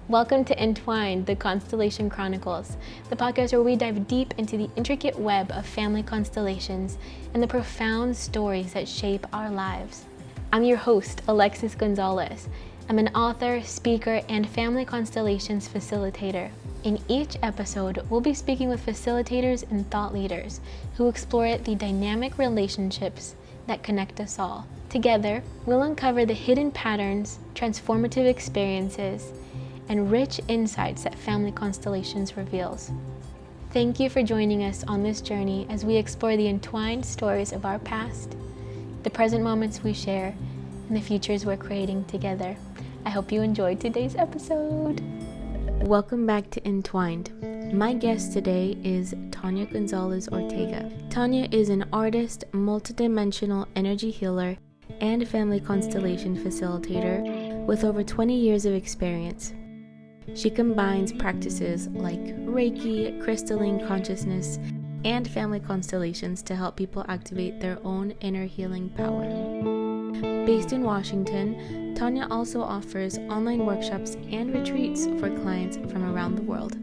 Welcome to Entwined, the Constellation Chronicles, the podcast where we dive deep into the intricate web of family constellations and the profound stories that shape our lives. I'm your host, Alexis Gonzalez. I'm an author, speaker, and family constellations facilitator. In each episode, we'll be speaking with facilitators and thought leaders who explore the dynamic relationships that connect us all. Together, we'll uncover the hidden patterns, transformative experiences, and rich insights that family constellations reveals. Thank you for joining us on this journey as we explore the entwined stories of our past, the present moments we share, and the futures we're creating together. I hope you enjoyed today's episode. Welcome back to Entwined. My guest today is Tania Gonzalez Ortega. Tania is an artist, multidimensional energy healer, and family constellation facilitator with over 20 years of experience. She combines practices like Reiki, crystalline consciousness, and family constellations to help people activate their own inner healing power. Based in Washington, Tania also offers online workshops and retreats for clients from around the world.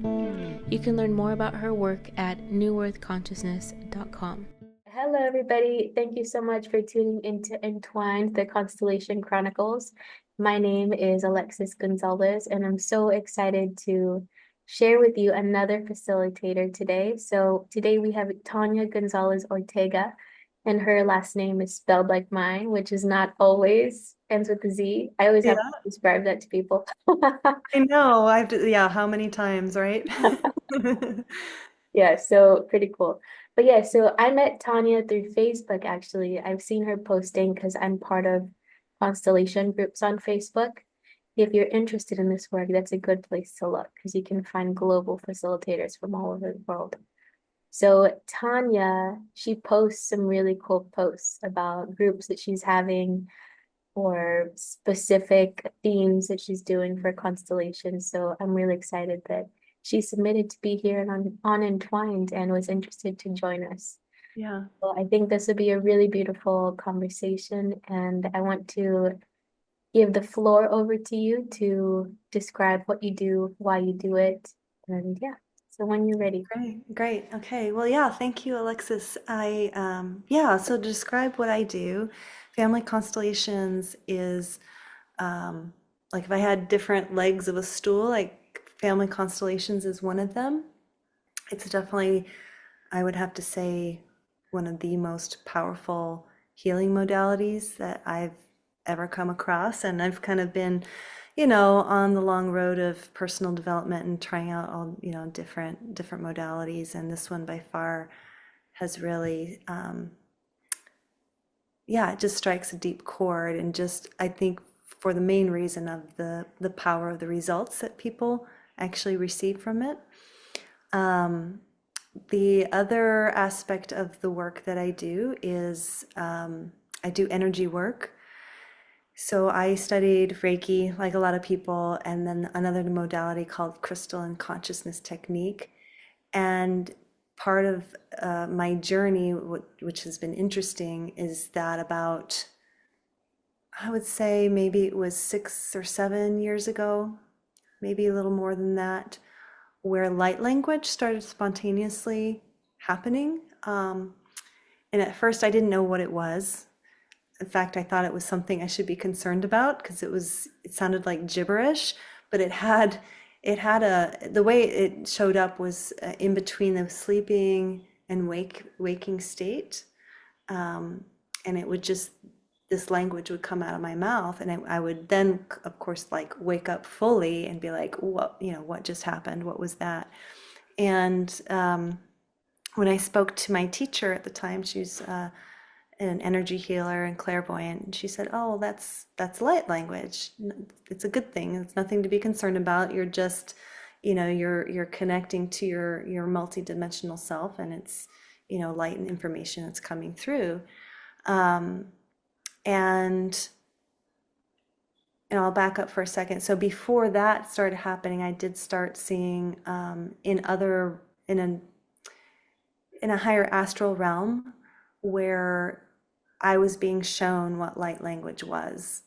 You can learn more about her work at newearthconsciousness.com. Hello, everybody. Thank you so much for tuning into Entwined, the Constellation Chronicles. My name is Alexis Gonzalez, and I'm so excited to share with you another facilitator today. So today we have Tania Gonzalez Ortega, and her last name is spelled like mine, which is not always ends with a Z. I always have to describe that to people. I know. I have to, how many times, right? Yeah, so pretty cool. But yeah, so I met Tania through Facebook actually. I've seen her posting because I'm part of constellation groups on Facebook. If you're interested in this work, that's a good place to look because you can find global facilitators from all over the world. So Tania, she posts some really cool posts about groups that she's having or specific themes that she's doing for constellations. So I'm really excited that she submitted to be here and on Entwined and was interested to join us. Yeah. Well, I think this would be a really beautiful conversation, and I want to give the floor over to you to describe what you do, why you do it, and yeah. So when you're ready. Great. Okay. Well, thank you, Alexis. So to describe what I do, family constellations is like if I had different legs of a stool, like family constellations is one of them. It's definitely, I would have to say, one of the most powerful healing modalities that I've ever come across. And I've kind of been, on the long road of personal development and trying out all, different modalities. And this one by far has really, it just strikes a deep chord. And just, I think for the main reason of the power of the results that people actually receive from it. The other aspect of the work that I do is I do energy work. So I studied Reiki, like a lot of people, and then another modality called crystalline consciousness technique. And part of my journey, which has been interesting, is that about, I would say maybe it was 6 or 7 years ago, maybe a little more than that, where light language started spontaneously happening. And at first I didn't know what it was. In fact, I thought it was something I should be concerned about because it sounded like gibberish, but the way it showed up was in between the sleeping and waking state. And it would just, this language would come out of my mouth, and I would then, of course, like wake up fully and be like, what just happened? What was that? And when I spoke to my teacher at the time, she's an energy healer and clairvoyant, and she said, "Oh, that's light language. It's a good thing. It's nothing to be concerned about. You're just, you're connecting to your multidimensional self, and it's, light and information that's coming through." And I'll back up for a second. So before that started happening, I did start seeing in a higher astral realm where I was being shown what light language was.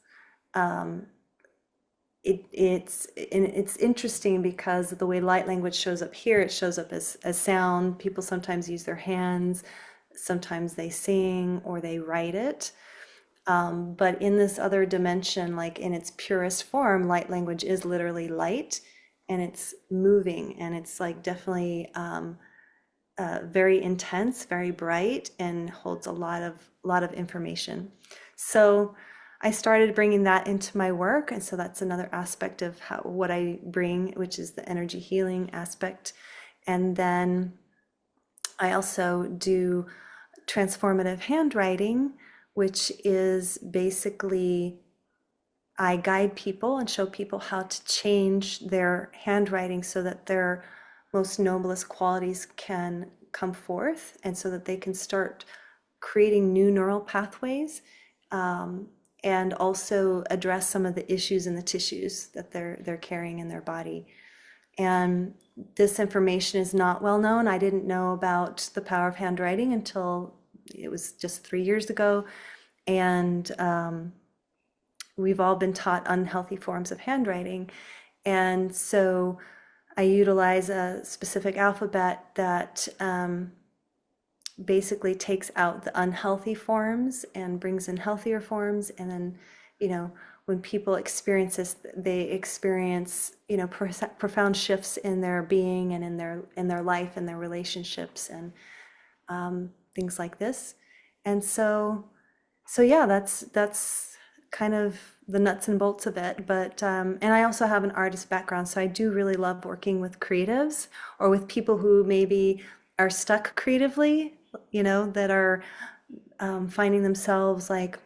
it's interesting because the way light language shows up here, it shows up as sound. People sometimes use their hands, sometimes they sing or they write it. But in this other dimension, like in its purest form, light language is literally light, and it's moving, and it's like definitely very intense, very bright, and holds a lot of information. So I started bringing that into my work, and so that's another aspect of what I bring, which is the energy healing aspect. And then I also do transformative handwriting, which is basically I guide people and show people how to change their handwriting so that their most noblest qualities can come forth, and so that they can start creating new neural pathways, and also address some of the issues in the tissues that they're carrying in their body. And this information is not well known. I didn't know about the power of handwriting until it was just 3 years ago. And we've all been taught unhealthy forms of handwriting. And so I utilize a specific alphabet that basically takes out the unhealthy forms and brings in healthier forms. And then, when people experience this, they experience, profound shifts in their being and in their life and their relationships and things like this. And so yeah, that's kind of the nuts and bolts of it. But and I also have an artist background, so I do really love working with creatives or with people who maybe are stuck creatively, that are finding themselves like,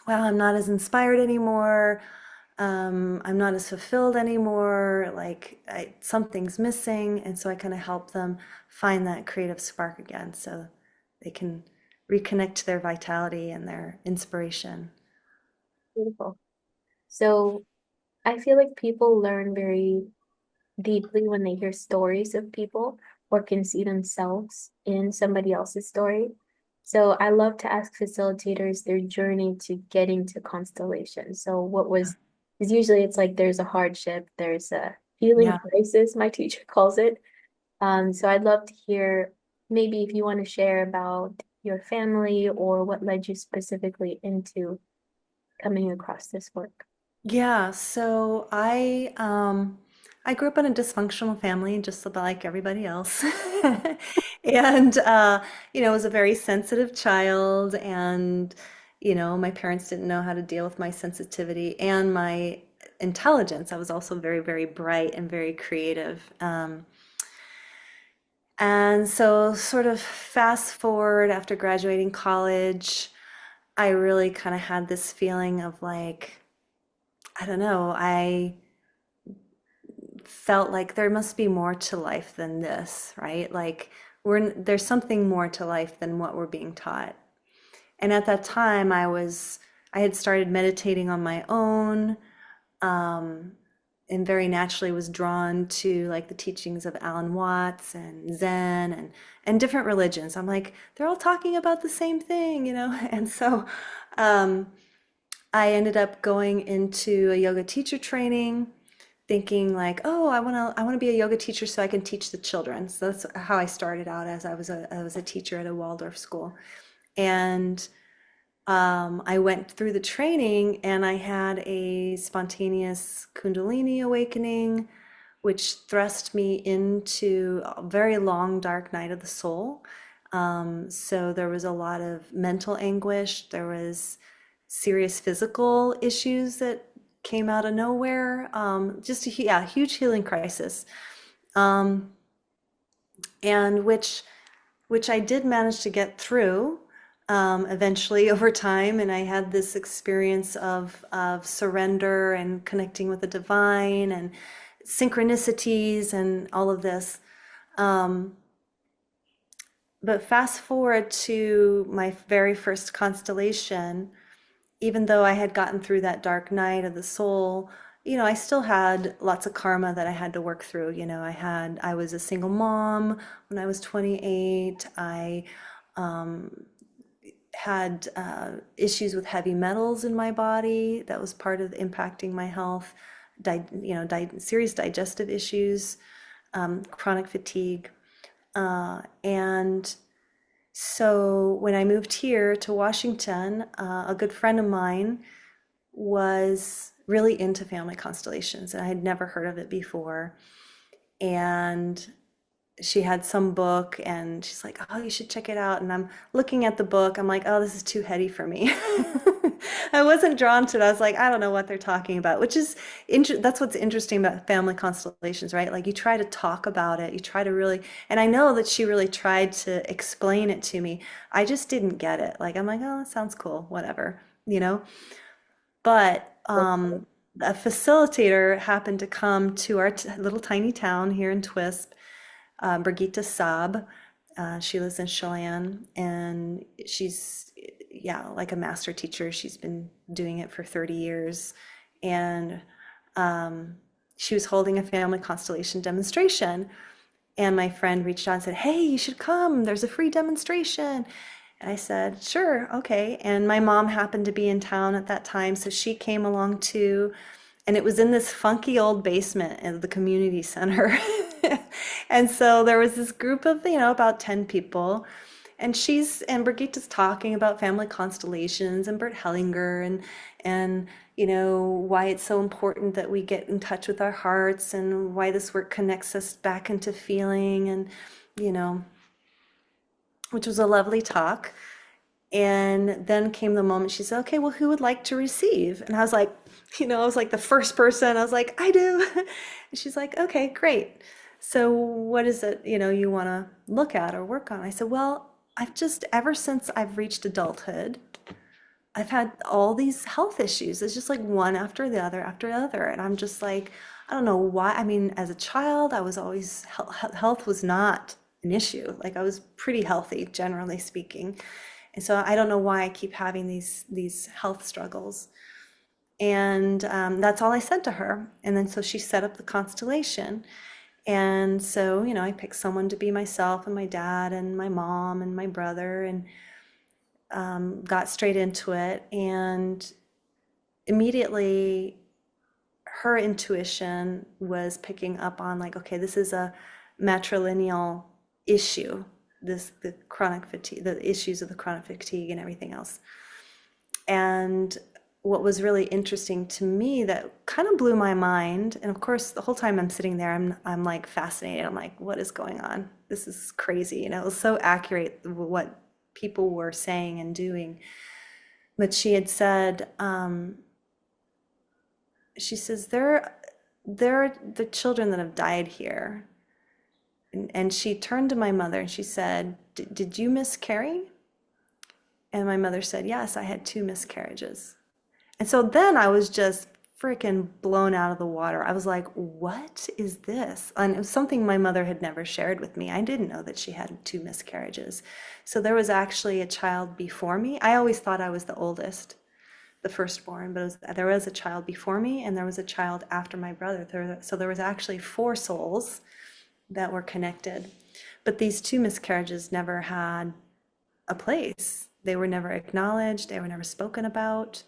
wow, I'm not as inspired anymore. I'm not as fulfilled anymore. Like something's missing, and so I kind of help them find that creative spark again, so they can reconnect to their vitality and their inspiration. Beautiful. So I feel like people learn very deeply when they hear stories of people or can see themselves in somebody else's story. So I love to ask facilitators their journey to getting to constellation. So what was, because usually it's like there's a hardship, there's a healing Yeah. crisis, my teacher calls it. So I'd love to hear maybe if you want to share about your family or what led you specifically into coming across this work. Yeah, so I grew up in a dysfunctional family, just about like everybody else. And was a very sensitive child, and my parents didn't know how to deal with my sensitivity and my intelligence. I was also very, very bright and very creative. And so sort of fast forward after graduating college, I really kind of had this feeling of like, I don't know, I felt like there must be more to life than this, right? Like there's something more to life than what we're being taught. And at that time, I had started meditating on my own, and very naturally was drawn to like the teachings of Alan Watts and Zen and different religions. I'm like, they're all talking about the same thing. And so um, I ended up going into a yoga teacher training, thinking like, oh, I want to be a yoga teacher so I can teach the children. So that's how I started out, as I was a teacher at a Waldorf school. And I went through the training, and I had a spontaneous Kundalini awakening, which thrust me into a very long, dark night of the soul. So there was a lot of mental anguish. There was serious physical issues that came out of nowhere. Just a huge healing crisis, um, and which I did manage to get through eventually over time. And I had this experience of surrender and connecting with the divine and synchronicities and all of this. Um, but fast forward to my very first constellation, even though I had gotten through that dark night of the soul, I still had lots of karma that I had to work through. I was a single mom when I was 28. I had issues with heavy metals in my body that was part of impacting my health. serious digestive issues, chronic fatigue. And so when I moved here to Washington, a good friend of mine was really into family constellations, and I had never heard of it before. And she had some book, and she's like, "Oh, you should check it out." And I'm looking at the book. I'm like, "Oh, this is too heady for me." I wasn't drawn to it. I was like, I don't know what they're talking about, which is that's what's interesting about family constellations, right? Like you try to talk about it, you try to really, and I know that she really tried to explain it to me. I just didn't get it. Like I'm like, "Oh, that sounds cool, whatever," you know? But a facilitator happened to come to our little tiny town here in Twisp, Brigitte Saab. She lives in Chelan, and she's, yeah, like a master teacher. She's been doing it for 30 years. And she was holding a family constellation demonstration. And my friend reached out and said, "Hey, you should come. There's a free demonstration." And I said, "Sure, okay." And my mom happened to be in town at that time, so she came along too. And it was in this funky old basement of the community center. And so there was this group of, about 10 people. And Brigitte's talking about family constellations and Bert Hellinger and why it's so important that we get in touch with our hearts and why this work connects us back into feeling and you know which was a lovely talk. And then came the moment she said, "Okay, well, who would like to receive?" And I was like, I was like the first person. I was like, "I do." And she's like, "Okay, great. So what is it, you want to look at or work on?" I said, "Well, ever since I've reached adulthood, I've had all these health issues. It's just like one after the other after the other. And I'm just like, I don't know why. I mean, as a child, I was always, health was not an issue. Like I was pretty healthy, generally speaking. And so I don't know why I keep having these health struggles." And that's all I said to her. And then so she set up the constellation. And so, I picked someone to be myself and my dad and my mom and my brother and got straight into it. And immediately her intuition was picking up on like, okay, this is a matrilineal issue, the chronic fatigue, the issues of the chronic fatigue and everything else. And what was really interesting to me that kind of blew my mind, and of course the whole time I'm sitting there, I'm like fascinated. I'm like, what is going on? This is crazy. It was so accurate what people were saying and doing. But she had said, she says, there are the children that have died here. And she turned to my mother and she said, "Did you miscarry?" And my mother said, "Yes, I had 2 miscarriages." And so then I was just freaking blown out of the water. I was like, what is this? And it was something my mother had never shared with me. I didn't know that she had 2 miscarriages. So there was actually a child before me. I always thought I was the oldest, the firstborn, but there was a child before me and there was a child after my brother. So there was actually 4 souls that were connected. But these 2 miscarriages never had a place. They were never acknowledged. They were never spoken about.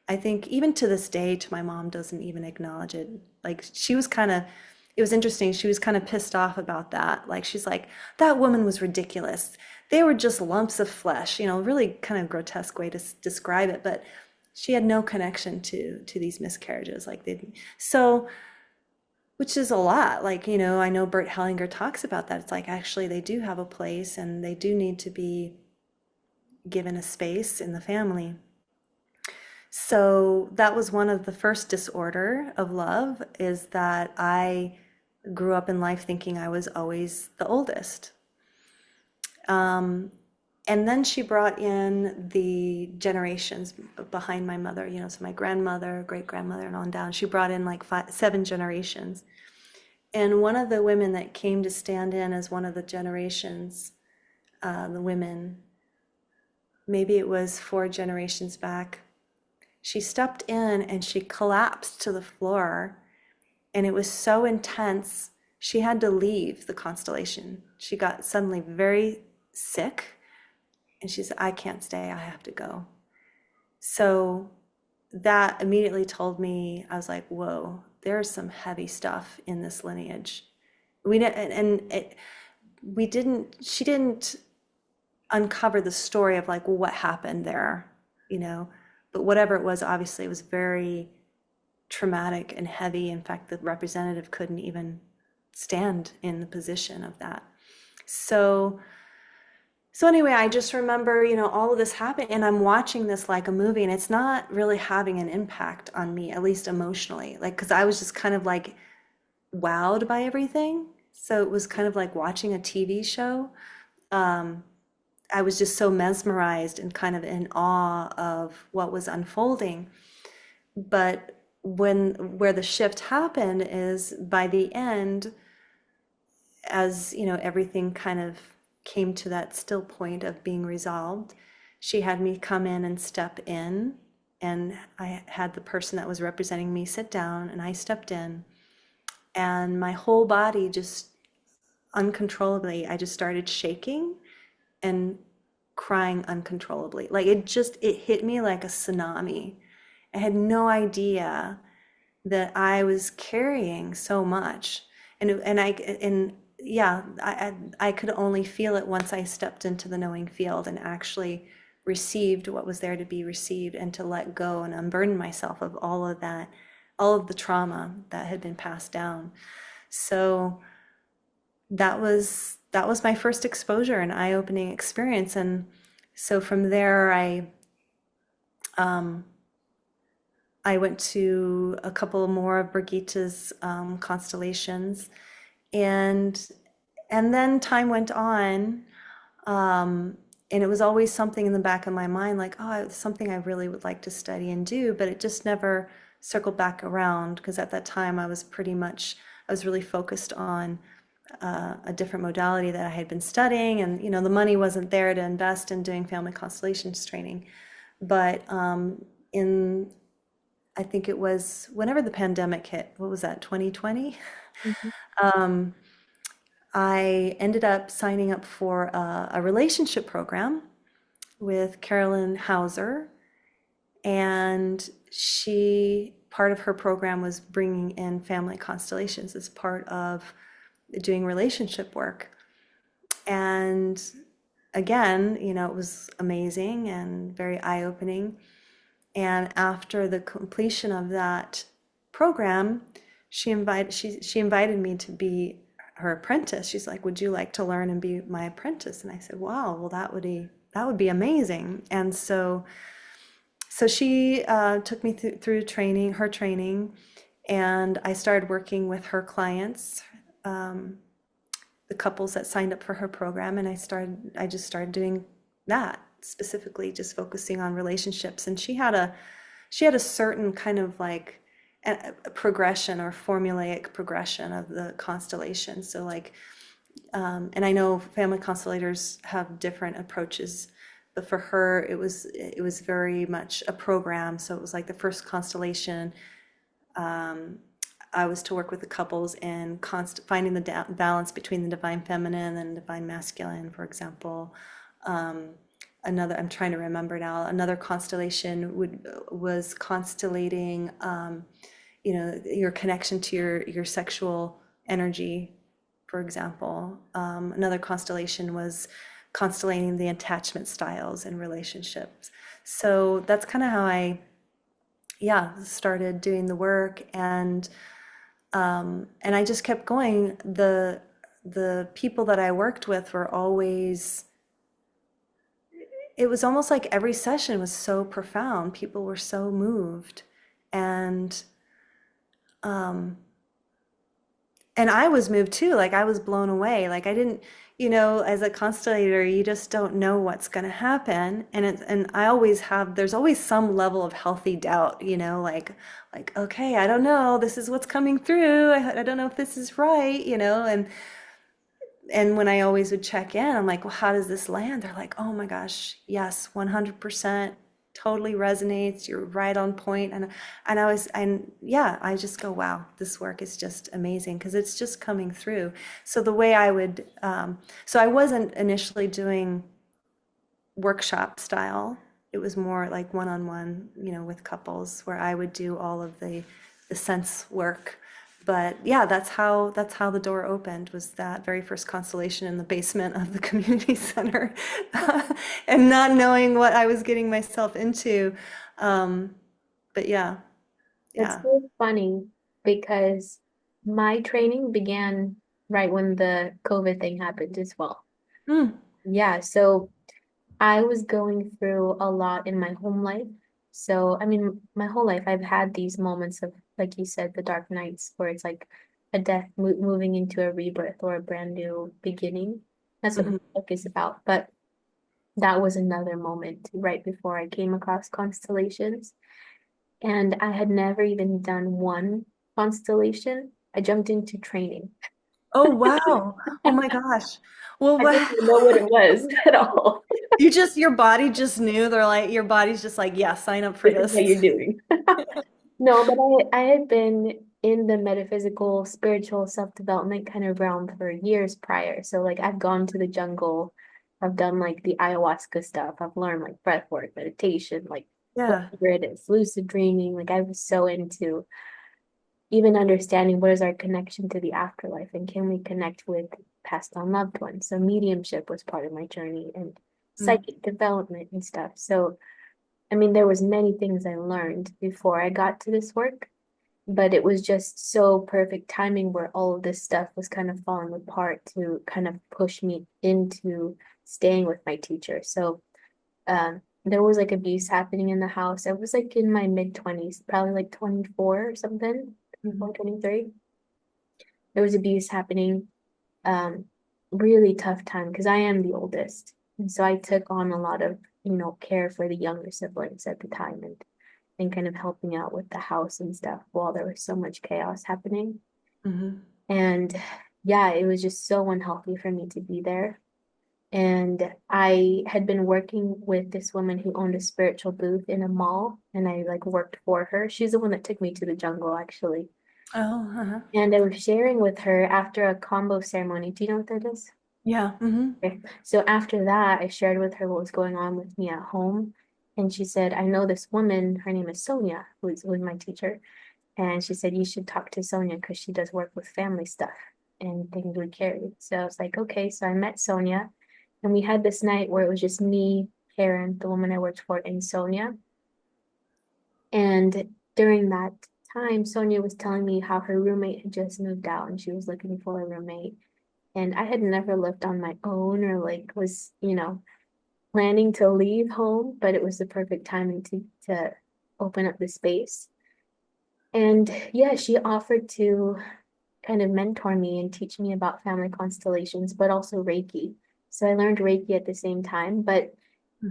I think even to this day, my mom doesn't even acknowledge it. Like she was it was interesting. She was kind of pissed off about that. Like she's like, "That woman was ridiculous. They were just lumps of flesh," really kind of grotesque way to describe it. But she had no connection to these miscarriages. So, which is a lot. Like, I know Bert Hellinger talks about that. It's like, actually, they do have a place and they do need to be given a space in the family. So that was one of the first disorder of love, is that I grew up in life thinking I was always the oldest. And then she brought in the generations behind my mother, so my grandmother, great grandmother, and on down. She brought in like 7 generations. And one of the women that came to stand in as one of the generations, the women, maybe it was 4 generations back, she stepped in and she collapsed to the floor. And it was so intense, she had to leave the constellation. She got suddenly very sick. And she said, "I can't stay, I have to go." So that immediately told me, I was like, whoa, there's some heavy stuff in this lineage. We didn't, she didn't uncover the story of like, well, what happened there, you know, but whatever it was, obviously it was very traumatic and heavy. In fact, the representative couldn't even stand in the position of that. So anyway, I just remember, you know, all of this happening, and I'm watching this like a movie, and it's not really having an impact on me, at least emotionally, like, because I was just kind of like wowed by everything. So it was kind of like watching a TV show. I was just so mesmerized and kind of in awe of what was unfolding. But where the shift happened is by the end, as you know, everything kind of came to that still point of being resolved, she had me come in and step in, and I had the person that was representing me sit down, and I stepped in, and my whole body just uncontrollably, I just started shaking and crying uncontrollably. Like it hit me like a tsunami. I had no idea that I was carrying so much. And yeah, I could only feel it once I stepped into the knowing field and actually received what was there to be received, and to let go and unburden myself of all of that, all of the trauma that had been passed down. So that was my first exposure and eye-opening experience. And so from there, I went to a couple more of Brigitte's constellations, and then time went on, and it was always something in the back of my mind, like, oh, it's something I really would like to study and do, but it just never circled back around, because at that time I was really focused on a different modality that I had been studying, and you know, the money wasn't there to invest in doing family constellations training. But I think it was whenever the pandemic hit, what was that, 2020? Um, I ended up signing up for a relationship program with Carolyn Hauser, and part of her program was bringing in family constellations as part of doing relationship work. And again, you know, it was amazing and very eye-opening. And after the completion of that program, she invited me to be her apprentice. She's like, "Would you like to learn and be my apprentice?" And I said, "Wow, well, that would be amazing." And so she took me through her training, and I started working with her clients, the couples that signed up for her program, and I just started doing that, specifically just focusing on relationships. And she had a certain kind of like a progression or formulaic progression of the constellation. So like, and I know family constellators have different approaches, but for her, it was very much a program. So it was like the first constellation, I was to work with the couples in finding the balance between the divine feminine and divine masculine, for example. I'm trying to remember now, another constellation was constellating, you know, your connection to your sexual energy, for example. Another constellation was constellating the attachment styles in relationships. So that's kind of how I started doing the work, and I just kept going. The people that I worked with were always, it was almost like every session was so profound. People were so moved, and I was moved too. Like I was blown away. Like I didn't, you know, as a constellator, you just don't know what's going to happen. And I always there's always some level of healthy doubt, you know, like, okay, I don't know, this is what's coming through. I don't know if this is right, you know, and when I always would check in, I'm like, well, how does this land? They're like, oh my gosh, yes, 100%, totally resonates. You're right on point. And I just go, wow, this work is just amazing, because it's just coming through. So the way I would, so I wasn't initially doing workshop style. It was more like one-on-one, you know, with couples, where I would do all of the the sense work. But yeah, that's how the door opened, was that very first constellation in the basement of the community center, and not knowing what I was getting myself into. Um, but yeah, It's yeah. so funny because my training began right when the COVID thing happened as well. Mm, Yeah, so I was going through a lot in my home life. So, I mean, my whole life I've had these moments of, like you said, the dark nights where it's like a death mo moving into a rebirth or a brand new beginning. That's what my mhm. book is about. But that was another moment right before I came across constellations. And I had never even done one constellation. I jumped into training. Oh wow. Oh my gosh. Well, I didn't what? even know what it was at all. You just, your body just knew. They're like, your body's just like, yeah, sign up for This is this. what you're doing. No, but I had been in the metaphysical, spiritual self-development kind of realm for years prior. So like I've gone to the jungle, I've done like the ayahuasca stuff, I've learned like breath work, meditation, like Yeah. whatever it is, lucid dreaming. Like I was so into even understanding what is our connection to the afterlife and can we connect with past on loved ones. So mediumship was part of my journey and Mm, psychic development and stuff. So I mean, there was many things I learned before I got to this work, but it was just so perfect timing where all of this stuff was kind of falling apart to kind of push me into staying with my teacher. So there was like abuse happening in the house. I was like in my mid 20s, probably like 24 or something, mhm, 24, 23. There was abuse happening. Um, Really tough time because I am the oldest. And so I took on a lot of, care for the younger siblings at the time and kind of helping out with the house and stuff while there was so much chaos happening. mhm. And yeah, it was just so unhealthy for me to be there. And I had been working with this woman who owned a spiritual booth in a mall, and I like worked for her. She's the one that took me to the jungle, actually. Oh, uh-huh. And I was sharing with her after a combo ceremony. Do you know what that is? Yeah. Okay. So after that, I shared with her what was going on with me at home. And she said, I know this woman, her name is Sonia, who was my teacher. And she said, you should talk to Sonia because she does work with family stuff and things we carry. So I was like, okay. So I met Sonia and we had this night where it was just me, Karen, the woman I worked for, and Sonia. And during that time, Sonia was telling me how her roommate had just moved out and she was looking for a roommate. And I had never lived on my own or like was, planning to leave home, but it was the perfect timing to open up the space. And yeah, she offered to kind of mentor me and teach me about family constellations, but also Reiki. So I learned Reiki at the same time, but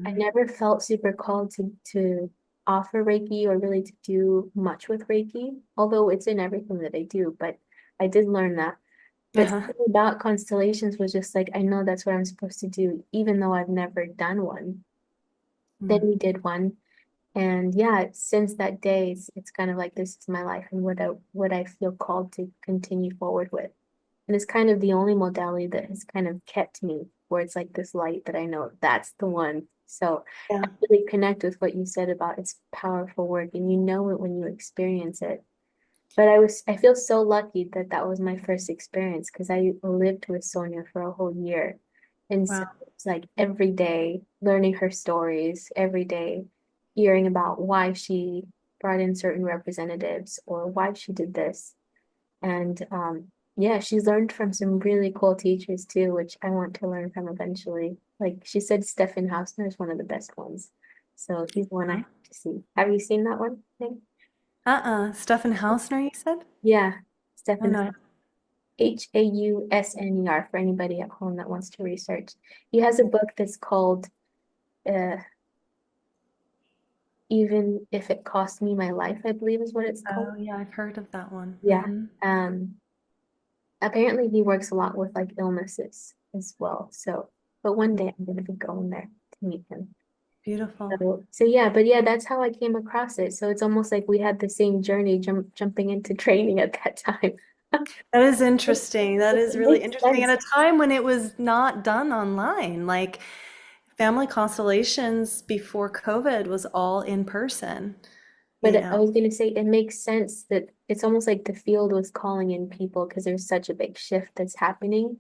I Mhm. never felt super called to offer Reiki or really to do much with Reiki, although it's in everything that I do, but I did learn that. But Uh-huh. something about constellations was just like, I know that's what I'm supposed to do, even though I've never done one. Then Mm. we did one. And yeah, since that day, it's kind of like this is my life and what I feel called to continue forward with. And it's kind of the only modality that has kind of kept me where it's like this light that I know that's the one. So I Yeah. really connect with what you said about it's powerful work and you know it when you experience it. But I feel so lucky that that was my first experience because I lived with Sonia for a whole year. And so Wow. it's like every day learning her stories, every day hearing about why she brought in certain representatives or why she did this. And yeah, she's learned from some really cool teachers too, which I want to learn from eventually. Like she said, Stefan Hausner is one of the best ones. So he's the one I Huh? have to see. Have you seen that one? Nick? Stefan Hausner, you said? Yeah, Oh Stefan no. Hausner for anybody at home that wants to research. He has a book that's called uh, Even If It Cost Me My Life, I believe is what it's called. Oh yeah, I've heard of that one. Yeah. Um, Apparently he works a lot with like illnesses as well. So, but one day I'm gonna be going there to meet him. Beautiful. So yeah, but yeah, that's how I came across it. So it's almost like we had the same journey jumping into training at that time. That is interesting. That It is really makes interesting. At sense. a time when it was not done online, like family constellations before COVID was all in person. But you I know? was going to say it makes sense that it's almost like the field was calling in people because there's such a big shift that's happening,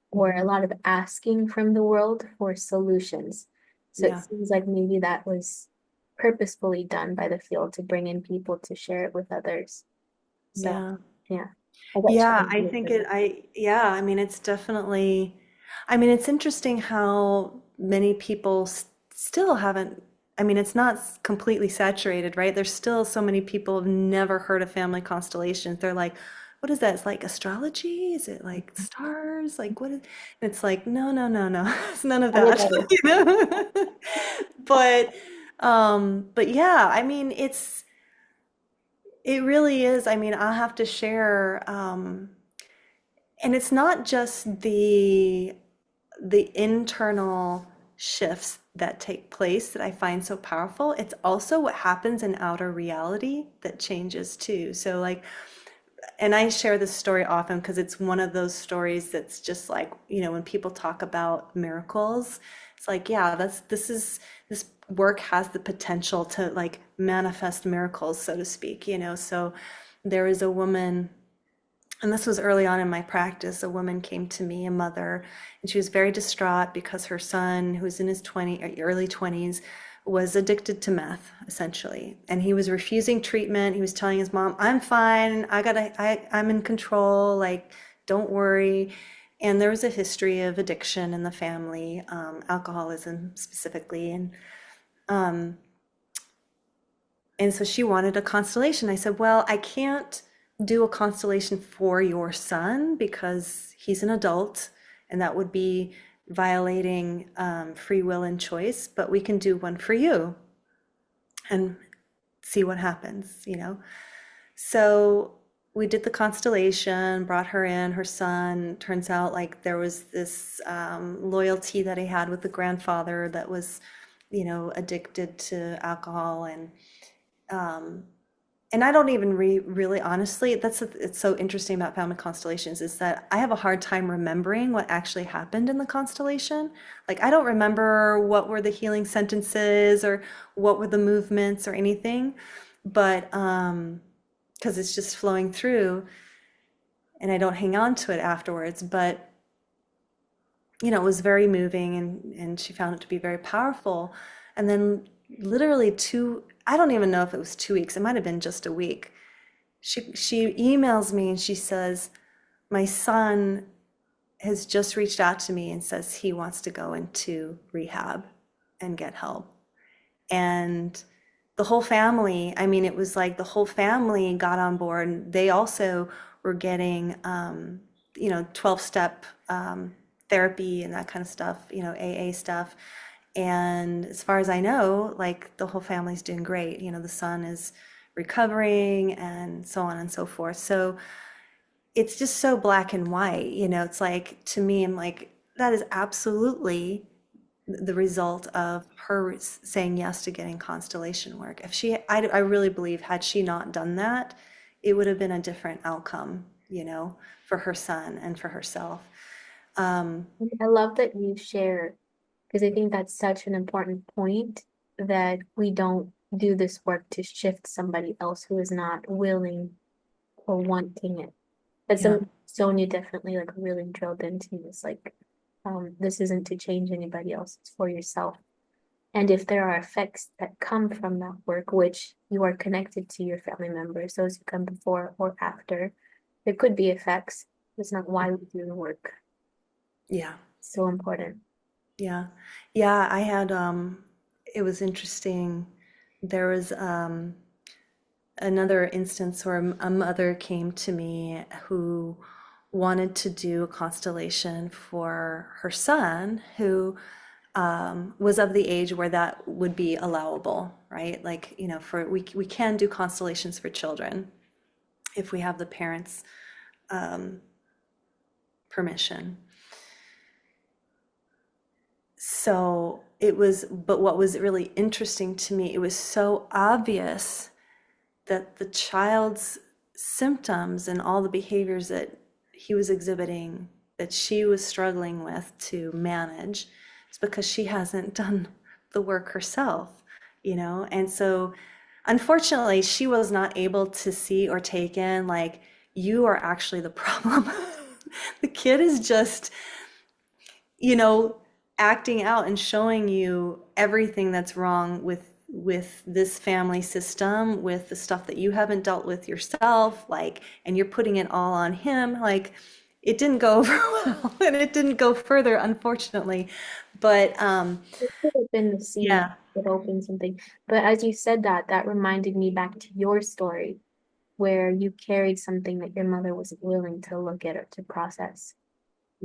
or a lot of asking from the world for solutions. So it Yeah, seems like maybe that was purposefully done by the field to bring in people to share it with others. So yeah. yeah, I got Yeah, chills I think listening. yeah, I mean, it's definitely, I mean, it's interesting how many people still haven't, I mean, it's not completely saturated, right? There's still so many people who've never heard of family constellations. They're like, what is that? It's like astrology? Is it like stars? Like what is, and it's like, no, no, no, no, it's none of Tell me that, about it. you know? But, but yeah, I mean, it really is. I mean, I'll have to share, and it's not just the internal shifts that take place that I find so powerful. It's also what happens in outer reality that changes too. So like, and I share this story often because it's one of those stories that's just like, when people talk about miracles, it's like, yeah, this work has the potential to like manifest miracles, so to speak, So there is a woman, and this was early on in my practice. A woman came to me, a mother, and she was very distraught because her son, who was in his early 20s, was addicted to meth, essentially. And he was refusing treatment. He was telling his mom, I'm fine. I'm in control. Like, don't worry. And there was a history of addiction in the family, alcoholism specifically. And so she wanted a constellation. I said, well, I can't do a constellation for your son because he's an adult and that would be violating free will and choice, but we can do one for you and see what happens. So we did the constellation, brought her in, her son. Turns out like there was this loyalty that he had with the grandfather that was, addicted to alcohol and I don't even really honestly, it's so interesting about family constellations is that I have a hard time remembering what actually happened in the constellation. Like I don't remember what were the healing sentences or what were the movements or anything, but because it's just flowing through and I don't hang on to it afterwards. But it was very moving and she found it to be very powerful. And then literally I don't even know if it was 2 weeks, it might have been just a week. She emails me and she says, my son has just reached out to me and says he wants to go into rehab and get help. And the whole family, I mean, it was like the whole family got on board. And they also were getting, 12-step therapy and that kind of stuff, AA stuff. And as far as I know, like the whole family's doing great. The son is recovering and so on and so forth. So it's just so black and white. It's like to me, I'm like, that is absolutely the result of her saying yes to getting constellation work. I really believe, had she not done that, it would have been a different outcome, for her son and for herself. I love that you share because I think that's such an important point that we don't do this work to shift somebody else who is not willing or wanting it. That's Yeah, some Sonia definitely like really drilled into this like this isn't to change anybody else, it's for yourself. And if there are effects that come from that work, which you are connected to your family members, those who come before or after, there could be effects. That's not why we do the work. yeah, So important. yeah, yeah. I had it was interesting. There was another instance where a mother came to me who wanted to do a constellation for her son who was of the age where that would be allowable, right? Like, for we can do constellations for children if we have the parents' permission. So but what was really interesting to me, it was so obvious that the child's symptoms and all the behaviors that he was exhibiting, that she was struggling with to manage, is because she hasn't done the work herself. And so unfortunately, she was not able to see or take in, like, you are actually the problem. The kid is just, you know, acting out and showing you everything that's wrong with this family system, with the stuff that you haven't dealt with yourself, like, and you're putting it all on him. Like, it didn't go over well, and it didn't go further, unfortunately. But It could have been the seed yeah, that opened something. But as you said that, that reminded me back to your story where you carried something that your mother wasn't willing to look at or to process.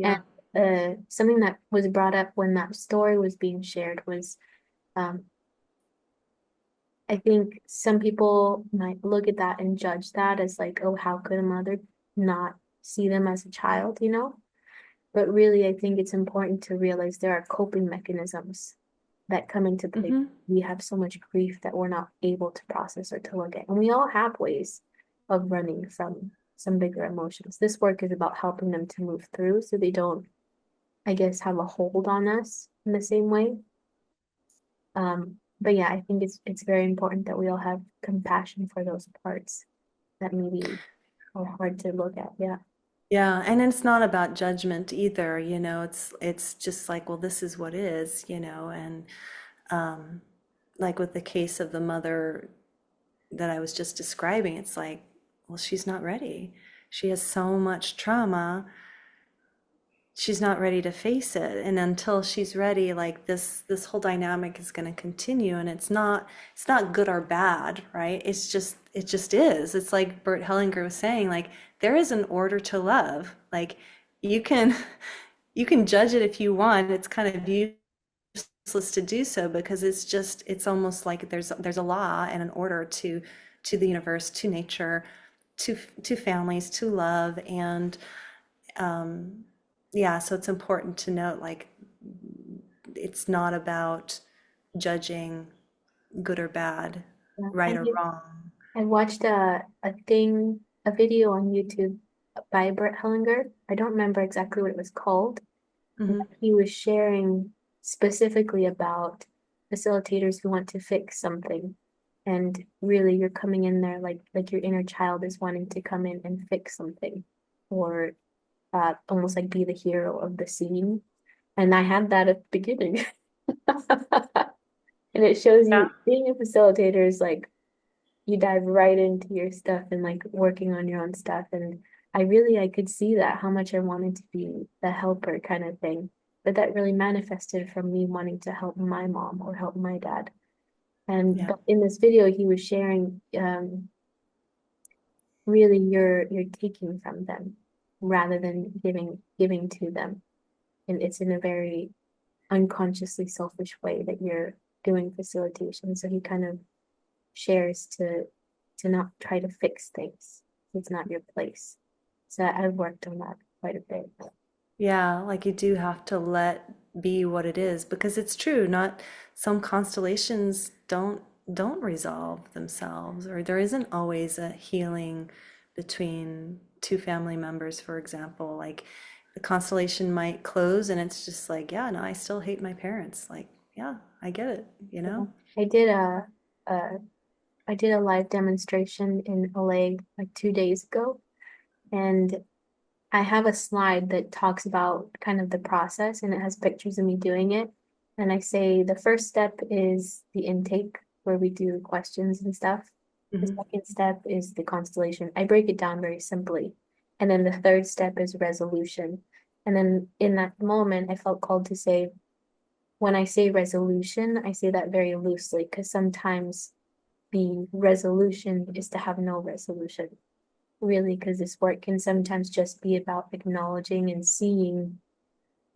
And yeah. something that was brought up when that story was being shared was um, I think some people might look at that and judge that as like, oh, how could a mother not see them as a child, you know? But really, I think it's important to realize there are coping mechanisms that come into play. Hmm. We have so much grief that we're not able to process or to look at. And we all have ways of running from some bigger emotions. This work is about helping them to move through so they don't, I guess, have a hold on us in the same way. But yeah, I think it's very important that we all have compassion for those parts that maybe are hard to look at. Yeah. Yeah, and it's not about judgment either, you know, it's just like, well, this is what is, you know, and um, like with the case of the mother that I was just describing, it's like, well, she's not ready. She has so much trauma, she's not ready to face it. And until she's ready, like this whole dynamic is going to continue. And it's not good or bad, right? It just is. It's like Bert Hellinger was saying, like, there is an order to love. Like, you can you can judge it if you want. It's kind of useless to do so, because it's almost like there's a law and an order to the universe, to nature, to families, to love. And um yeah, so it's important to note, like, it's not about judging good or bad, Yeah. right or wrong. I watched a video on YouTube by Bert Hellinger. I don't remember exactly what it was called. Hmm. He was sharing specifically about facilitators who want to fix something. And really you're coming in there like your inner child is wanting to come in and fix something or almost like be the hero of the scene. And I had that at the beginning. And it shows Yeah. you being a facilitator is like you dive right into your stuff and like working on your own stuff. And I could see that how much I wanted to be the helper kind of thing. But that really manifested from me wanting to help my mom or help my dad. And Yeah. but in this video, he was sharing really you're taking from them rather than giving to them. And it's in a very unconsciously selfish way that you're doing facilitation. So he kind of shares to not try to fix things. It's not your place. So I've worked on that quite a bit. Yeah, like, you do have to let be what it is, because it's true, not some constellations don't resolve themselves, or there isn't always a healing between two family members, for example. Like, the constellation might close and it's just like, yeah, no, I still hate my parents. Like, yeah, I get it, you Yeah. know? I did a I did a live demonstration in LA like 2 days ago, and I have a slide that talks about kind of the process and it has pictures of me doing it. And I say the first step is the intake where we do questions and stuff. The Hmm. second step is the constellation. I break it down very simply. And then the third step is resolution. And then in that moment, I felt called to say, when I say resolution, I say that very loosely because sometimes the resolution is to have no resolution really, because this work can sometimes just be about acknowledging and seeing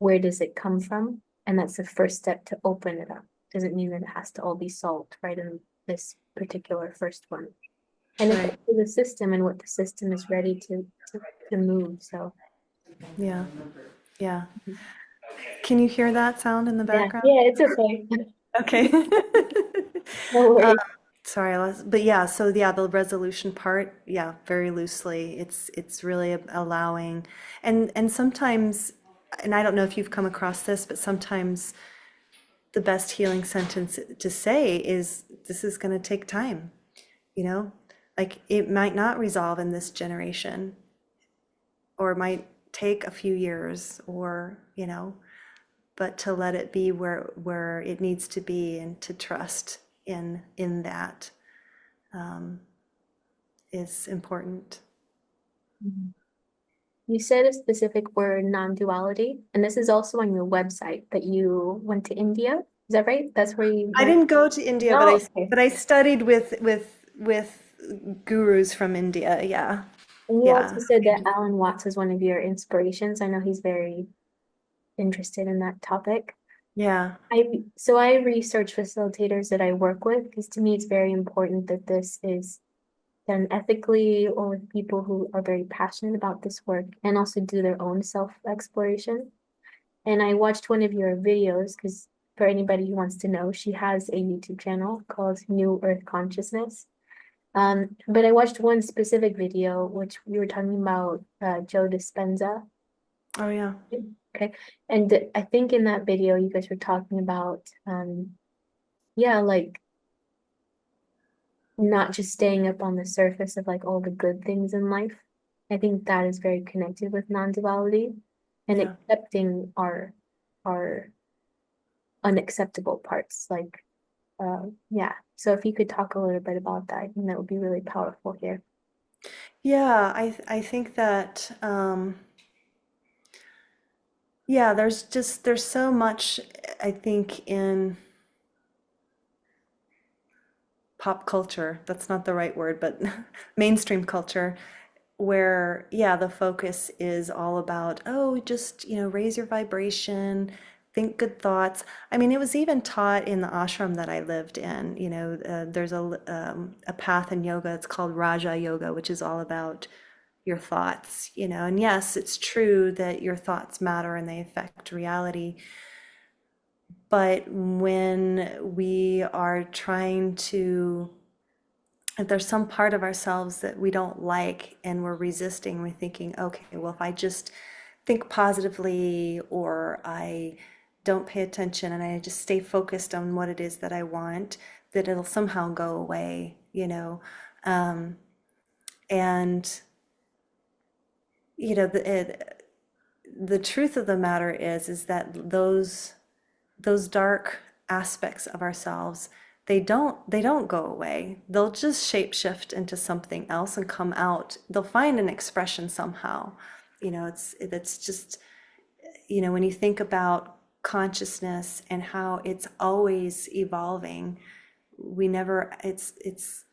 where does it come from. And that's the first step to open it up. Doesn't mean that it has to all be solved right in this particular first one. And it's Right. up to the system and what the system is ready to move. So Yeah. Yeah. Can you hear that sound in the yeah, background? yeah, it's okay. Okay. No Um, worries. sorry, but yeah, so yeah, the resolution part, yeah, very loosely. It's really allowing, and sometimes, and I don't know if you've come across this, but sometimes the best healing sentence to say is, this is going to take time. you know, like it might not resolve in this generation, or it might take a few years, or, but to let it be where it needs to be, and to trust in that, um, is important. Mhm. You said a specific word, non-duality, and this is also on your website that you went to India. Is that right? That's where you I went? didn't go to India, but No, I okay. but I studied with gurus from India. Yeah, And you yeah, also said that Alan Watts is one of your inspirations. I know he's very interested in that topic. yeah, I research facilitators that I work with because to me it's very important that this is done ethically or with people who are very passionate about this work and also do their own self-exploration. And I watched one of your videos because for anybody who wants to know, she has a YouTube channel called New Earth Consciousness. But I watched one specific video which we were talking about Joe Dispenza. oh yeah, Okay. And I think in that video you guys were talking about yeah, like not just staying up on the surface of like all the good things in life. I think that is very connected with non-duality and yeah. accepting our unacceptable parts. Like yeah. So if you could talk a little bit about that, I think that would be really powerful here. Yeah, I think that yeah, there's so much, I think, in pop culture. That's not the right word, but mainstream culture, where yeah, the focus is all about, oh, just, raise your vibration, think good thoughts. I mean, it was even taught in the ashram that I lived in. There's a path in yoga. It's called Raja Yoga, which is all about your thoughts. And yes, it's true that your thoughts matter and they affect reality. But when we are trying to, if there's some part of ourselves that we don't like and we're resisting, we're thinking, okay, well, if I just think positively, or I don't pay attention and I just stay focused on what it is that I want, that it'll somehow go away. Um, and, you know, the truth of the matter is that those dark aspects of ourselves, they don't go away. They'll just shapeshift into something else and come out. They'll find an expression somehow. It's just, when you think about consciousness and how it's always evolving, we never it's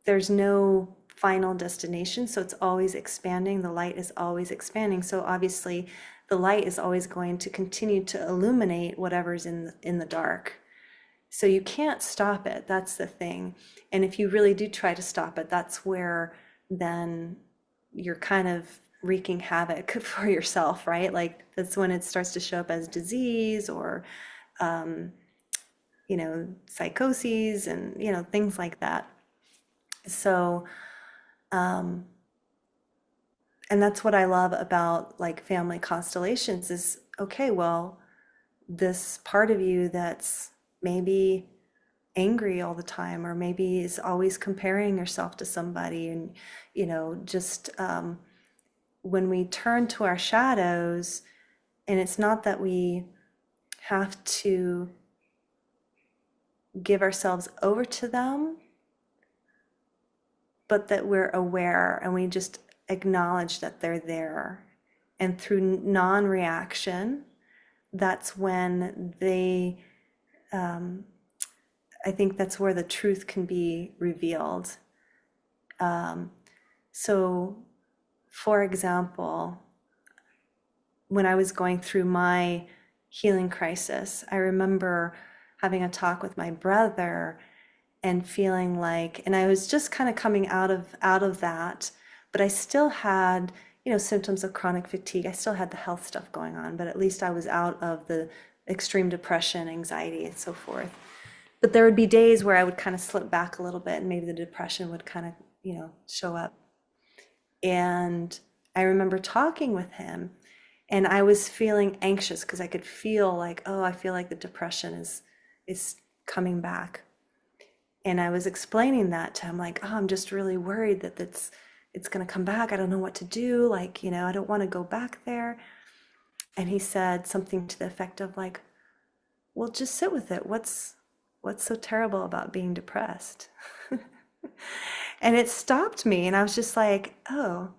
there's no final destination, so it's always expanding. The light is always expanding, so obviously the light is always going to continue to illuminate whatever's in the dark. So you can't stop it. That's the thing. And if you really do try to stop it, that's where then you're kind of wreaking havoc for yourself, right? Like that's when it starts to show up as disease, or psychoses, and things like that. So and that's what I love about like family constellations is, okay, well, this part of you that's maybe angry all the time, or maybe is always comparing yourself to somebody, and just when we turn to our shadows, and it's not that we have to give ourselves over to them, but that we're aware and we just acknowledge that they're there. And through non-reaction, that's when I think that's where the truth can be revealed. So, for example, when I was going through my healing crisis, I remember having a talk with my brother and feeling like, and I was just kind of coming out of that, but I still had, symptoms of chronic fatigue. I still had the health stuff going on, but at least I was out of the extreme depression, anxiety, and so forth. But there would be days where I would kind of slip back a little bit, and maybe the depression would kind of, show up. And I remember talking with him, and I was feeling anxious because I could feel like, oh, I feel like the depression is coming back. And I was explaining that to him, like, oh, I'm just really worried that it's going to come back. I don't know what to do. Like, I don't want to go back there. And he said something to the effect of like, well, just sit with it. What's so terrible about being depressed? And it stopped me, and I was just like, oh,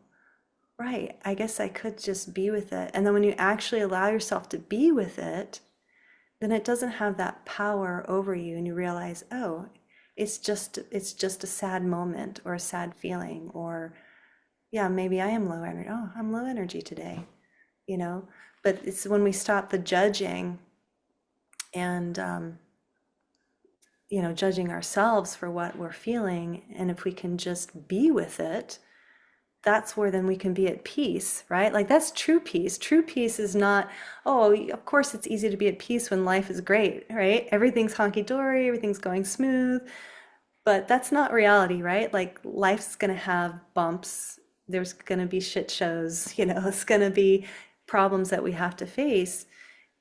right. I guess I could just be with it. And then when you actually allow yourself to be with it, then it doesn't have that power over you, and you realize, oh, it's just a sad moment or a sad feeling, or yeah, maybe I am low energy. Oh, I'm low energy today, you know. But it's when we stop the judging and judging ourselves for what we're feeling, and if we can just be with it, that's where then we can be at peace, right? Like that's true peace. True peace is not, oh, of course it's easy to be at peace when life is great, right? Everything's honky-dory, everything's going smooth, but that's not reality, right? Like life's going to have bumps. There's going to be shit shows, it's going to be problems that we have to face.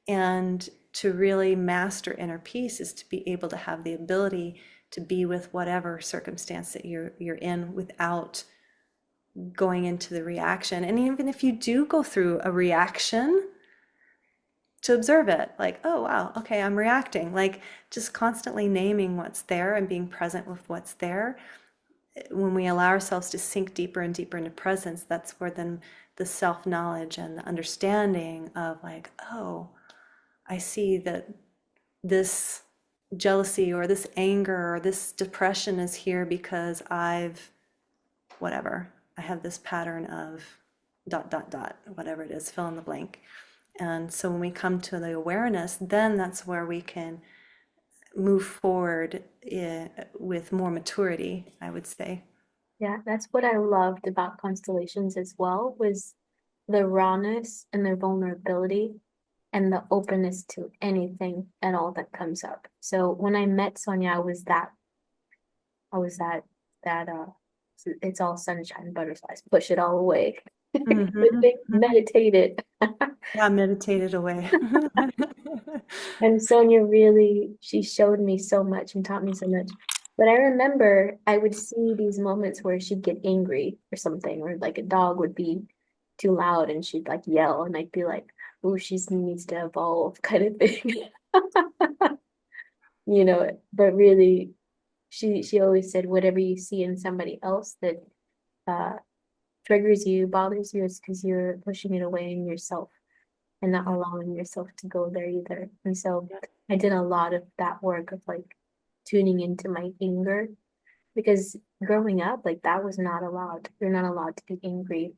And to really master inner peace is to be able to have the ability to be with whatever circumstance that you're in without going into the reaction. And even if you do go through a reaction, to observe it, like, oh wow, okay, I'm reacting, like just constantly naming what's there and being present with what's there. When we allow ourselves to sink deeper and deeper into presence, that's where then the self-knowledge and the understanding of like, oh, I see that this jealousy or this anger or this depression is here because whatever, I have this pattern of dot, dot, dot, whatever it is, fill in the blank. And so when we come to the awareness, then that's where we can move forward with more maturity, I would say. Yeah, that's what I loved about constellations as well, was the rawness and their vulnerability and the openness to anything and all that comes up. So when I met Sonia, I was that it's all sunshine, butterflies, push it all away. Mm-hmm. Meditated. Yeah, meditated away. And Sonia really, she showed me so much and taught me so much. But I remember I would see these moments where she'd get angry or something, or like a dog would be too loud and she'd like yell, and I'd be like, oh, she needs to evolve kind of thing. But really she always said whatever you see in somebody else that uh triggers you, bothers you, it's because you're pushing it away in yourself and not allowing yourself to go there either. And so I did a lot of that work of like tuning into my anger, because growing up, like that was not allowed. You're not allowed to be angry.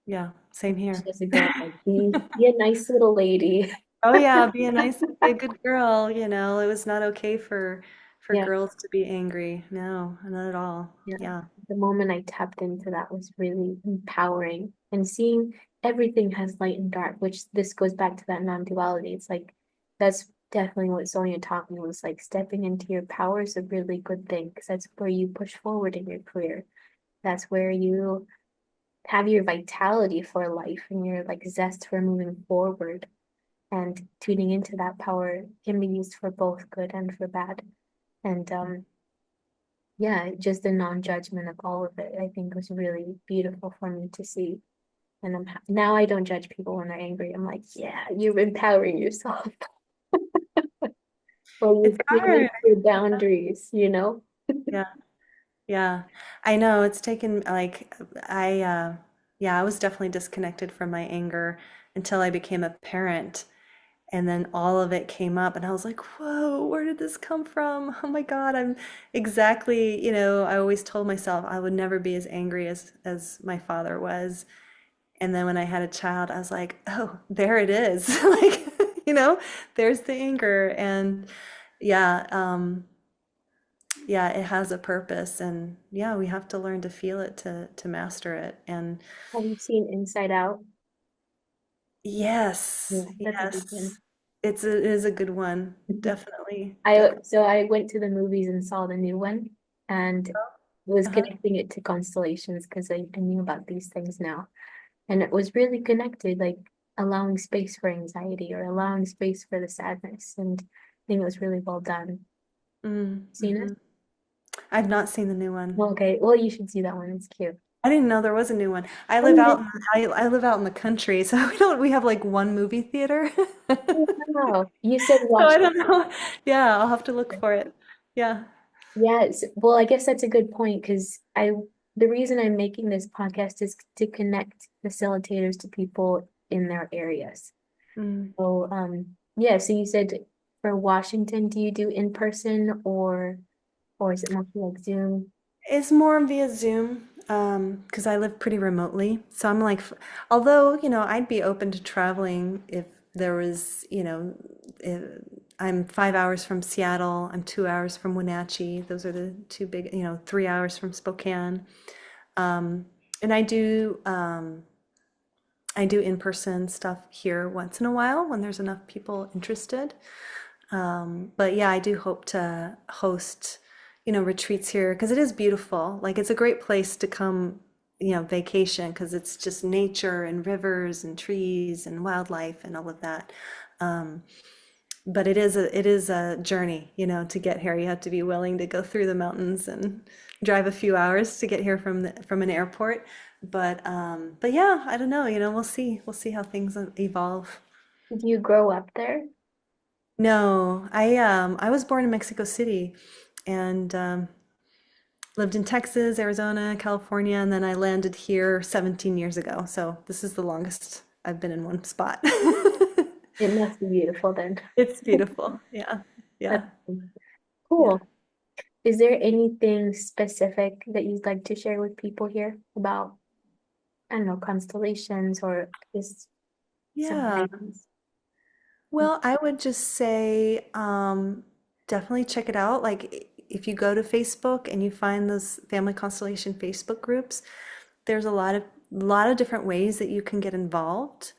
Yeah, same here. As a girl, like be a nice little lady. Oh yeah, be a good girl, It was not okay for Yeah, girls to be angry. No, not at all. yeah. Yeah. The moment I tapped into that was really empowering, and seeing everything has light and dark, which this goes back to that non-duality. It's like that's definitely what Sonia taught me, was like stepping into your power is a really good thing, because that's where you push forward in your career. That's where you have your vitality for life and your like zest for moving forward. And tuning into that power can be used for both good and for bad. And yeah, just the non-judgment of all of it, I think was really beautiful for me to see. And now I don't judge people when they're angry. I'm like, yeah, you're empowering yourself. Or you're It's creating hard. your boundaries. Yeah. Yeah, I know it's taken like yeah, I was definitely disconnected from my anger until I became a parent. And then all of it came up, and I was like, whoa, where did this come from? Oh my God, I'm exactly, I always told myself I would never be as angry as my father was. And then when I had a child, I was like, oh, there it is. Like, there's the anger. And yeah, yeah, it has a purpose, and yeah, we have to learn to feel it to master it. And Have you seen Inside Out? yes, Yeah, that's a good one. yes, it is a good one. Definitely, definitely. I went to the movies and saw the new one, and was Uh-huh. connecting it to constellations because I knew about these things now. And it was really connected, like allowing space for anxiety or allowing space for the sadness. And I think it was really well done. Seen Mm-hmm. it? I've not seen the new one. Okay, well, you should see that one. It's cute. I didn't know there was a new one. Oh, I live out in the country, so we have like one movie theater. wow. You said So watch. I don't know. Yeah, I'll have to look for it. Yeah. Yes. Well, I guess that's a good point because the reason I'm making this podcast is to connect facilitators to people in their areas. Mm. So, yeah, so you said for Washington, do you do in person or is it mostly like Zoom? It's more via Zoom, because I live pretty remotely. So I'm like, although, I'd be open to traveling if there was, if, I'm 5 hours from Seattle, I'm 2 hours from Wenatchee. Those are the two big, 3 hours from Spokane. Um, and I do in-person stuff here once in a while when there's enough people interested. But yeah, I do hope to host, retreats here because it is beautiful. Like it's a great place to come, vacation because it's just nature and rivers and trees and wildlife and all of that. Um, but it is a journey, to get here. You have to be willing to go through the mountains and drive a few hours to get here from an airport. But yeah, I don't know, we'll see how things evolve. Did you grow up there? No, I was born in Mexico City and lived in Texas, Arizona, California, and then I landed here 17 years ago. So this is the longest I've been in one spot. It must be beautiful then. It's beautiful. Yeah. That's Yeah. Yeah. cool. Is there anything specific that you'd like to share with people here about, I don't know, constellations or just some Yeah. guidance? Well, I would just say definitely check it out. Like if you go to Facebook and you find those family constellation Facebook groups, there's a lot of different ways that you can get involved.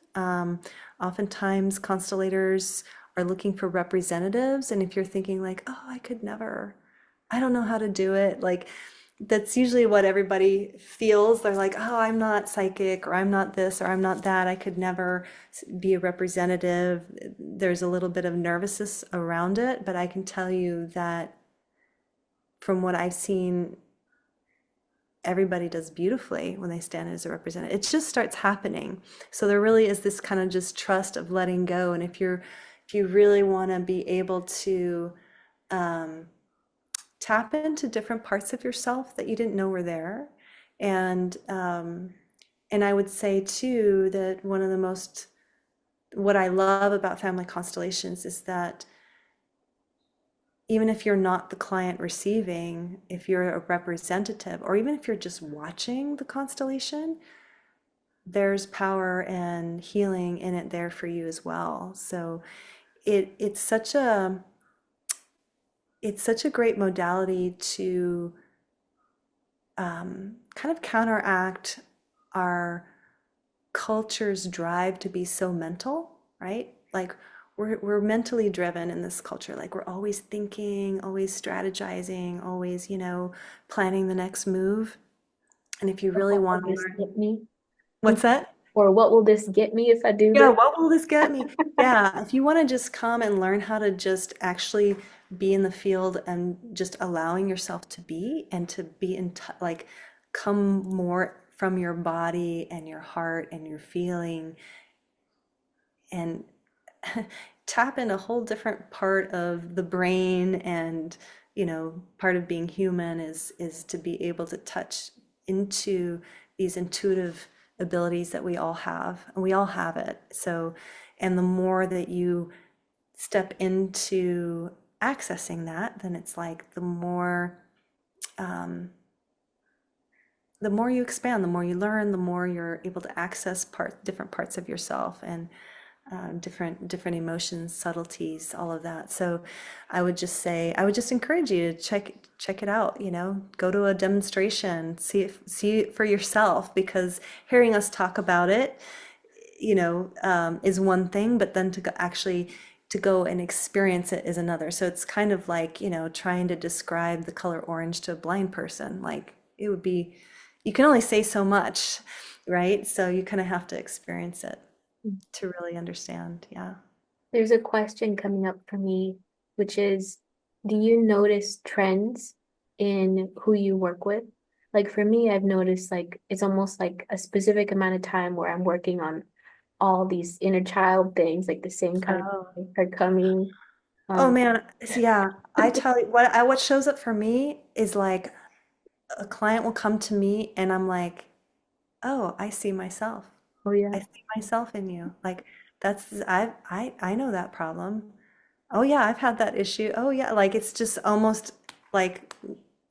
Oftentimes constellators are looking for representatives, and if you're thinking like, oh, I could never, I don't know how to do it, like that's usually what everybody feels. They're like, oh, I'm not psychic, or I'm not this, or I'm not that. I could never be a representative. There's a little bit of nervousness around it, but I can tell you that from what I've seen, everybody does beautifully when they stand as a representative. It just starts happening. So there really is this kind of just trust of letting go. And if you really want to be able to um, tap into different parts of yourself that you didn't know were there, and and I would say too that one of the most what I love about family constellations is that even if you're not the client receiving, if you're a representative, or even if you're just watching the constellation, there's power and healing in it there for you as well. So it's such a great modality to kind of counteract our culture's drive to be so mental, right? Like we're mentally driven in this culture. Like we're always thinking, always strategizing, always, planning the next move. And if you really What want will to this learn, get me? what's that? Or what will this get me if I do Yeah, this? what will this get me? Yeah, if you want to just come and learn how to just actually be in the field and just allowing yourself to be and to be in like come more from your body and your heart and your feeling and tap in a whole different part of the brain and part of being human is to be able to touch into these intuitive abilities that we all have, and we all have it. So and the more that you step into accessing that, then it's like the more you expand, the more you learn, the more you're able to access different parts of yourself and different emotions, subtleties, all of that. So I would just encourage you to check it out, go to a demonstration, see it for yourself, because hearing us talk about it, is one thing, but then actually to go and experience it is another. So it's kind of like, trying to describe the color orange to a blind person. Like it would be, you can only say so much, right? So you kind of have to experience it to really understand. Yeah. There's a question coming up for me, which is, do you notice trends in who you work with. Like for me, I've noticed like it's almost like a specific amount of time where I'm working on all these inner child things, like the same kind of Oh. things are coming. Oh Um, man, so yeah, I tell you what shows up for me is like a client will come to me and I'm like, "Oh, I see myself. oh yeah. I see myself in you." Like that's I know that problem. Oh yeah, I've had that issue. Oh yeah, like it's just almost like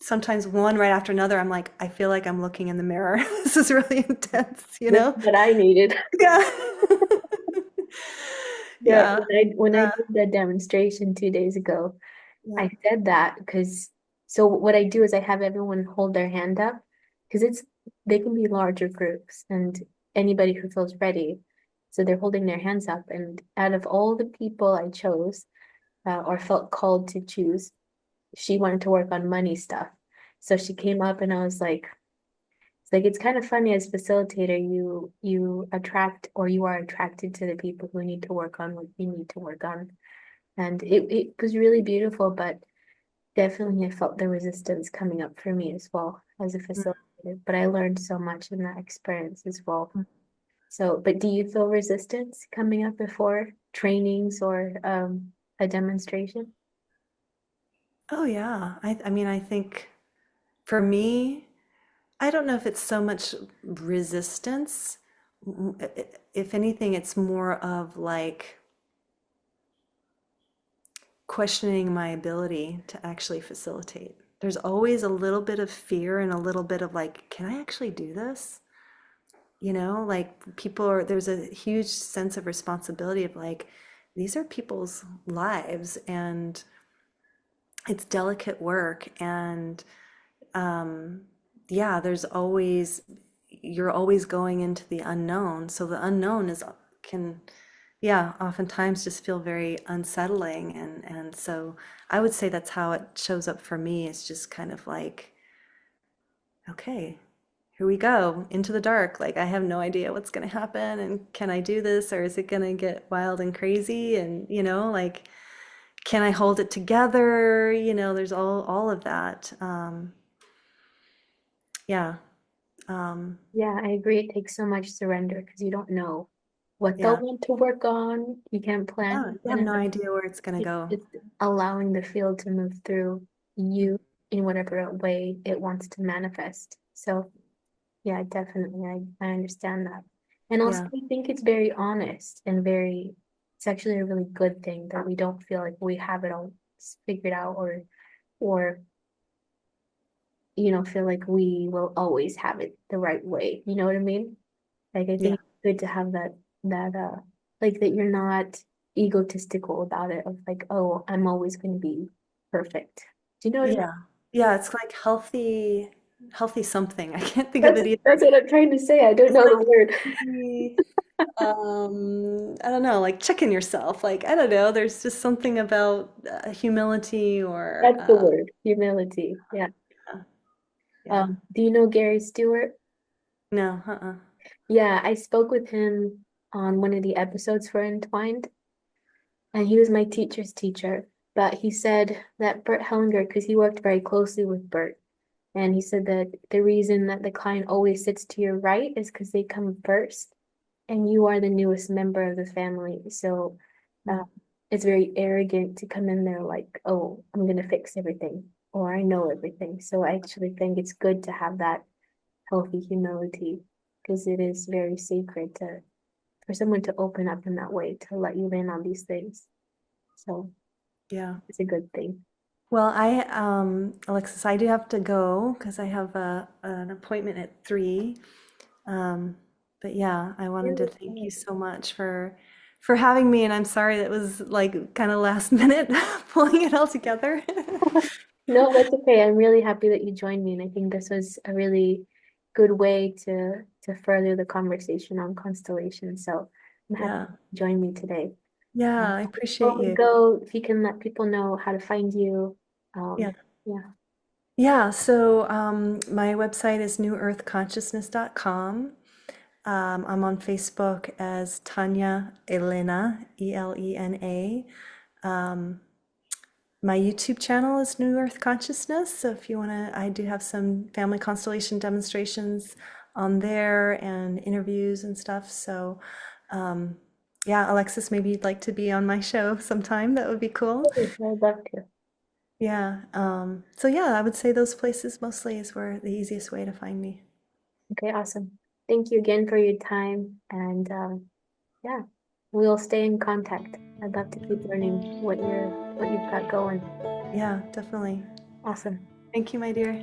sometimes one right after another. I'm like, I feel like I'm looking in the mirror. This is really intense, you This is know? what I needed. Yeah. Yeah, Yeah. when I Yeah. did the demonstration 2 days ago, Yeah. I said that because so what I do is I have everyone hold their hand up because it's they can be larger groups and anybody who feels ready. So they're holding their hands up, and out of all the people I chose or felt called to choose, she wanted to work on money stuff. So she came up, and I was like, it's kind of funny as facilitator, you attract or you are attracted to the people who need to work on what you need to work on. And it was really beautiful, but definitely I felt the resistance coming up for me as well as a facilitator. But I learned so much in that experience as well. Mm. So, but do you feel resistance coming up before trainings or a demonstration? Oh yeah. I mean, I think for me, I don't know if it's so much resistance. If anything, it's more of like questioning my ability to actually facilitate. There's always a little bit of fear and a little bit of like, can I actually do this? You know, like people are, there's a huge sense of responsibility of like, these are people's lives and it's delicate work. And yeah, there's always, you're always going into the unknown. So the unknown is, can, yeah, oftentimes just feel very unsettling. And so I would say that's how it shows up for me. It's just kind of like, okay, here we go into the dark. Like I have no idea what's going to happen and can I do this or is it going to get wild and crazy? And like can I hold it together? There's all of that. Yeah. Um, Yeah, I agree. It takes so much surrender because you don't know what they'll yeah. want to work on. You can't plan. Yeah. You have And no idea where it's going to go. it's allowing the field to move through you in whatever way it wants to manifest. So yeah, definitely. I understand that. And also Yeah. I think it's very honest and very it's actually a really good thing that we don't feel like we have it all figured out or feel like we will always have it the right way. You know what I mean? Like I Yeah. think it's good to have that like that you're not egotistical about it of like, oh, I'm always going to be perfect. Do you know what I mean? Yeah. Yeah. It's like healthy something. I can't think of That's it either. that's what I'm trying to say. I don't It's know like the word. healthy, I don't know, like checking yourself. Like, I don't know, there's just something about humility or, That's the word. Humility. Yeah. yeah. Yeah. Do you know Gary Stewart? No, uh-uh. Yeah, I spoke with him on one of the episodes for Entwined, and he was my teacher's teacher. But he said that Bert Hellinger, because he worked very closely with Bert, and he said that the reason that the client always sits to your right is because they come first, and you are the newest member of the family. So uh, Mm. it's very arrogant to come in there like, oh, I'm gonna fix everything, or I know everything. So I actually think it's good to have that healthy humility because it is very sacred to for someone to open up in that way to let you in on these things. So Yeah. it's a good thing. Well, Alexis, I do have to go because I have an appointment at 3. Um, but yeah, I wanted to thank you so much for having me, and I'm sorry that was like kind of last minute pulling it all together. No, that's okay. I'm really happy that you joined me, and I think this was a really good way to further the conversation on constellation. So I'm happy Yeah. you joined me today. Yeah, Um, I Before appreciate we you. go, if you can let people know how to find you. Yeah. Yeah. Yeah, so my website is newearthconsciousness.com. I'm on Facebook as Tanya Elena, Elena. My YouTube channel is New Earth Consciousness. So if you want to, I do have some family constellation demonstrations on there and interviews and stuff. So yeah, Alexis, maybe you'd like to be on my show sometime. That would be cool. I'd love to. Yeah. So yeah, I would say those places mostly is where the easiest way to find me. Okay, awesome. Thank you again for your time. And yeah, we'll stay in contact. I'd love to keep learning what you've got going. Yeah, definitely. Awesome. Thank you, my dear.